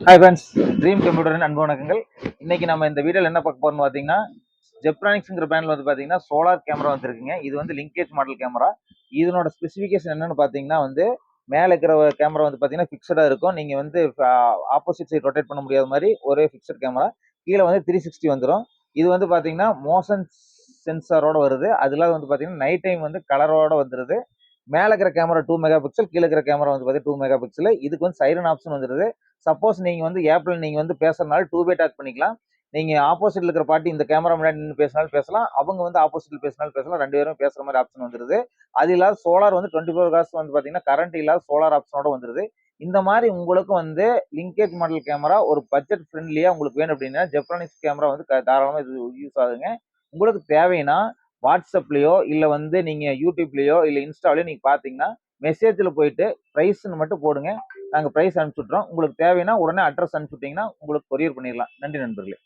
Hi friends, dream கம்ப்யூட்டரின் அன்பு வணக்கங்கள். இன்னைக்கு நம்ம இந்த வீடியோவில் என்ன பார்க்க போறோம்னு பார்த்தீங்கன்னா, ஜெப்ரானிக்ஸ்ங்கிற பிராண்டில் வந்து பார்த்தீங்கன்னா சோலார் கேமரா வந்துருக்குங்க. இது வந்து லிங்கேஜ் மாடல் கேமரா. இதனோட ஸ்பெசிஃபிகேஷன் என்னன்னு பார்த்தீங்கன்னா வந்து, மேலே இருக்கிற கேமரா வந்து பார்த்தீங்கன்னா ஃபிக்ஸடாக இருக்கும். நீங்கள் வந்து ஆப்போசிட் சைடு ரொட்டேட் பண்ண முடியாத மாதிரி ஒரே ஃபிக்ஸட் கேமரா. கீழே வந்து 360 வந்துடும். இது வந்து பார்த்தீங்கன்னா மோஷன் சென்சாரோட வருது. அதில் வந்து பார்த்தீங்கன்னா நைட் டைம் வந்து கலரோட வந்துருது. மேலே இருக்கிற கேமரா 2 மெகா பிக்சல், கீழே இருக்கிற கேமரா வந்து பார்த்தீங்கன்னா 2 மெகா பிக்சல். இதுக்கு வந்து சைரன் ஆப்ஷன் வந்துருது. சப்போஸ் நீங்க வந்து ஆப்ல நீங்க வந்து பேசுறதுனால 2 வே டாக் பண்ணிக்கலாம். நீங்க ஆப்போசிட்ல இருக்கிற பார்ட்டி இந்த கேமரா முன்னாடி நின்று பேசினாலும் பேசலாம். அவங்க வந்து ஆப்போசிட்ல பேசினாலும் பேசலாம். 2 பேரும் பேசுற மாதிரி ஆப்ஷன் வந்துருது. அது இல்லாத சோலார் வந்து 24 ஹவர்ஸ் வந்து பாத்தீங்கன்னா கரண்ட் இல்லாத சோலார் ஆப்ஷனோட வந்துருது. இந்த மாதிரி உங்களுக்கு வந்து லிங்கேஜ் மாடல் கேமரா ஒரு பட்ஜெட் ஃப்ரெண்ட்லியா உங்களுக்கு வேணும் அப்படின்னா ஜெப்ரானிக்ஸ் கேமரா வந்து தாராளமா இது யூஸ் ஆகுங்க. உங்களுக்கு தேவைன்னா வாட்ஸ்அப்லயோ இல்ல வந்து நீங்க யூடியூப்லயோ இல்ல இன்ஸ்டாலயோ நீங்க பாத்தீங்கன்னா மெசேஜ்ல போயிட்டு பிரைஸ்ன்னு மட்டும் போடுங்க. நாங்க பிரைஸ் அனுப்பிச்சுட்றோம். உங்களுக்கு தேவைன்னா உடனே அட்ரஸ் அனுப்பிச்சுட்டீங்கன்னா உங்களுக்கு கொரியர் பண்ணிடலாம். நன்றி நண்பர்களே.